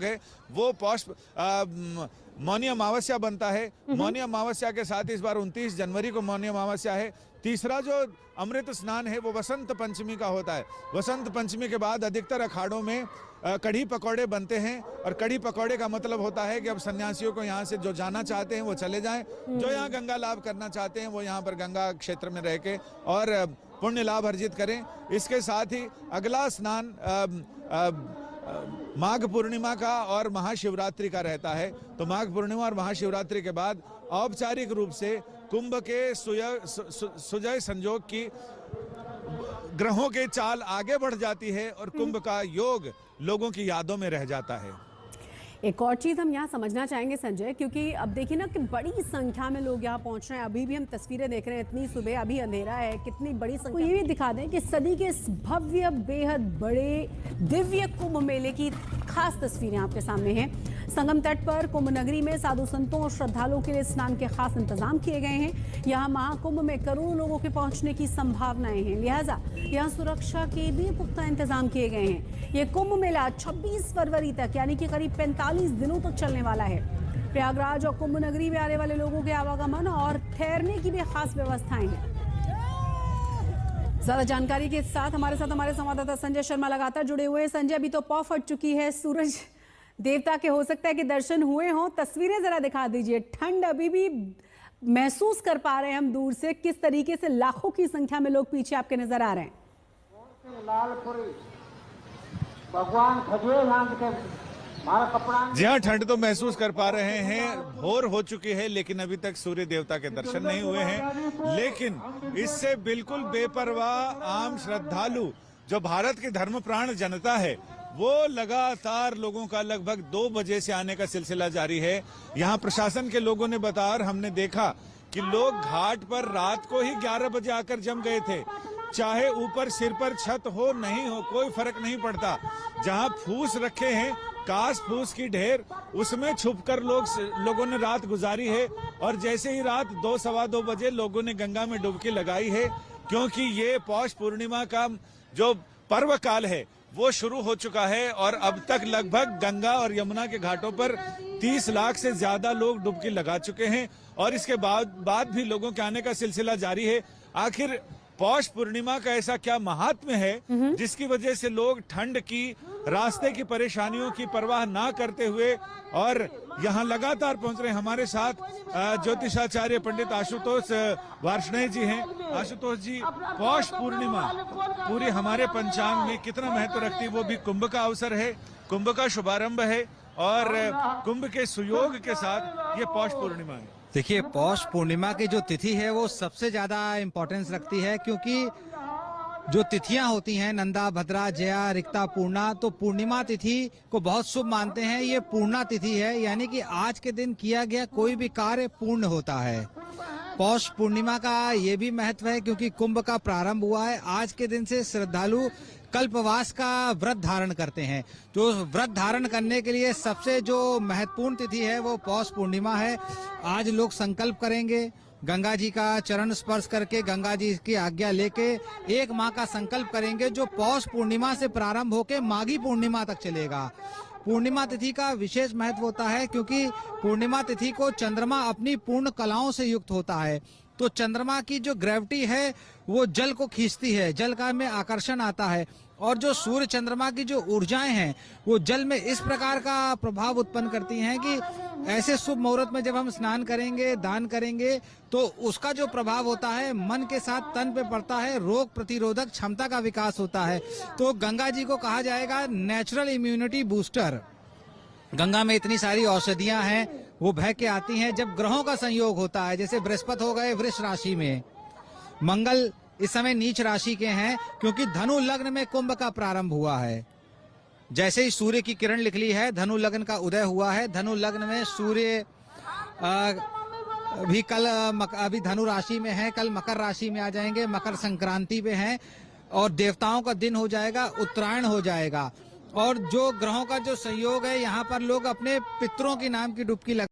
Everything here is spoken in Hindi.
है वो पौष मौनी अमावस्या बनता है। मौनी अमावस्या के साथ इस बार 29 जनवरी को मौनी अमावस्या है। तीसरा जो अमृत स्नान है वो वसंत पंचमी का होता है। वसंत पंचमी के बाद अधिकतर अखाड़ों में कढ़ी पकौड़े बनते हैं और कढ़ी पकौड़े का मतलब होता है कि अब सन्यासियों को यहाँ से जो जाना चाहते हैं वो चले जाएं, जो यहाँ गंगा लाभ करना चाहते हैं वो यहाँ पर गंगा क्षेत्र में रह के और पुण्य लाभ अर्जित करें। इसके साथ ही अगला स्नान माघ पूर्णिमा का और महाशिवरात्रि का रहता है। तो माघ पूर्णिमा और महाशिवरात्रि के बाद औपचारिक रूप से कुंभ के सुजय संयोग की ग्रहों के चाल आगे बढ़ जाती है और कुंभ का योग लोगों की यादों में रह जाता है। एक और चीज़ हम यहाँ समझना चाहेंगे संजय, क्योंकि अब देखिए ना कि बड़ी संख्या में लोग यहाँ पहुँच रहे हैं। अभी भी हम तस्वीरें देख रहे हैं, इतनी सुबह, अभी अंधेरा है, कितनी बड़ी संख्या। ये भी दिखा दें कि सदी के इस भव्य बेहद बड़े दिव्य कुंभ मेले की खास तस्वीरें आपके सामने हैं। संगम तट पर कुंभ नगरी में साधु संतों और श्रद्धालुओं के लिए स्नान के खास इंतजाम किए गए हैं। यहाँ महाकुंभ में करोड़ों लोगों के पहुंचने की संभावनाएं हैं, लिहाजा यहाँ सुरक्षा के भी पुख्ता इंतजाम किए गए हैं। ये कुंभ मेला 26 फरवरी तक यानी कि करीब 45 दिनों तक चलने वाला है। प्रयागराज और कुंभ नगरी में आने वाले लोगों के आवागमन और ठहरने की भी खास व्यवस्थाएं हैं। ज्यादा जानकारी के साथ हमारे संवाददाता संजय शर्मा लगातार जुड़े हुए हैं। संजय, अभी तो पौ फट चुकी है, सूरज देवता के हो सकता है कि दर्शन हुए हों, तस्वीरें जरा दिखा दीजिए। ठंड अभी भी महसूस कर पा रहे हैं हम दूर से, किस तरीके से लाखों की संख्या में लोग पीछे आपके नजर आ रहे हैं। भगवान जी हाँ, ठंड तो महसूस कर पा रहे हैं। भोर हो चुकी है लेकिन अभी तक सूर्य देवता के दर्शन नहीं हुए हैं। लेकिन इससे बिल्कुल बेपरवाह आम श्रद्धालु जो भारत की धर्मप्राण जनता है वो लगातार लोगों का लगभग 2 बजे से आने का सिलसिला जारी है। यहाँ प्रशासन के लोगों ने बताया और हमने देखा कि लोग घाट पर रात को ही 11 बजे आकर जम गए थे। चाहे ऊपर सिर पर छत हो नहीं हो कोई फर्क नहीं पड़ता। जहाँ फूस रखे हैं, कास फूस की ढेर, उसमें छुपकर लोगों ने रात गुजारी है। और जैसे ही रात 2 सवा 2 बजे लोगों ने गंगा में डुबकी लगाई है, क्योंकि ये पौष पूर्णिमा का जो पर्व काल है वो शुरू हो चुका है। और अब तक लगभग गंगा और यमुना के घाटों पर 30 लाख से ज्यादा लोग डुबकी लगा चुके हैं और इसके बाद भी लोगों के आने का सिलसिला जारी है। आखिर पौष पूर्णिमा का ऐसा क्या महात्म्य है जिसकी वजह से लोग ठंड की, रास्ते की परेशानियों की परवाह ना करते हुए और यहाँ लगातार पहुंच रहे हैं। हमारे साथ ज्योतिषाचार्य पंडित आशुतोष वार्ष्णेय जी हैं। आशुतोष जी, पौष पूर्णिमा पूरी हमारे पंचांग में कितना महत्व रखती है? वो भी कुंभ का अवसर है, कुंभ का शुभारंभ है और कुंभ के सुयोग के साथ ये पौष पूर्णिमा है। देखिए, पौष पूर्णिमा की जो तिथि है वो सबसे ज्यादा इम्पोर्टेंस रखती है, क्योंकि जो तिथियां होती हैं नंदा, भद्रा, जया, रिक्ता, पूर्णा, तो पूर्णिमा तिथि को बहुत शुभ मानते हैं। ये पूर्णा तिथि है, यानी कि आज के दिन किया गया कोई भी कार्य पूर्ण होता है। पौष पूर्णिमा का ये भी महत्व है क्योंकि कुंभ का प्रारंभ हुआ है। आज के दिन से श्रद्धालु कल्पवास का व्रत धारण करते हैं। तो व्रत धारण करने के लिए सबसे जो महत्वपूर्ण तिथि है वो पौष पूर्णिमा है। आज लोग संकल्प करेंगे, गंगा जी का चरण स्पर्श करके गंगा जी की आज्ञा लेके 1 माह का संकल्प करेंगे, जो पौष पूर्णिमा से प्रारंभ होकर माघी पूर्णिमा तक चलेगा। पूर्णिमा तिथि का विशेष महत्व होता है क्योंकि पूर्णिमा तिथि को चंद्रमा अपनी पूर्ण कलाओं से युक्त होता है। तो चंद्रमा की जो ग्रेविटी है वो जल को खींचती है, जल का में आकर्षण आता है और जो सूर्य चंद्रमा की जो ऊर्जाएं हैं वो जल में इस प्रकार का प्रभाव उत्पन्न करती हैं कि ऐसे शुभ मुहूर्त में जब हम स्नान करेंगे, दान करेंगे, तो उसका जो प्रभाव होता है मन के साथ तन पे पड़ता है, रोग प्रतिरोधक क्षमता का विकास होता है। तो गंगा जी को कहा जाएगा नेचुरल इम्यूनिटी बूस्टर। गंगा में इतनी सारी औषधियां हैं वो बह के आती हैं जब ग्रहों का संयोग होता है। जैसे बृहस्पति हो गए वृष राशि में, मंगल इस समय नीच राशि के हैं क्योंकि धनु लग्न में कुंभ का प्रारंभ हुआ है। जैसे ही सूर्य की किरण निकली है धनु लग्न का उदय हुआ है। धनु लग्न में सूर्य भी कल अभी धनु राशि में है, कल मकर राशि में आ जाएंगे, मकर संक्रांति पे हैं और देवताओं का दिन हो जाएगा, उत्तरायण हो जाएगा। और जो ग्रहों का जो संयोग है यहाँ पर लोग अपने पितरों के नाम की डुबकी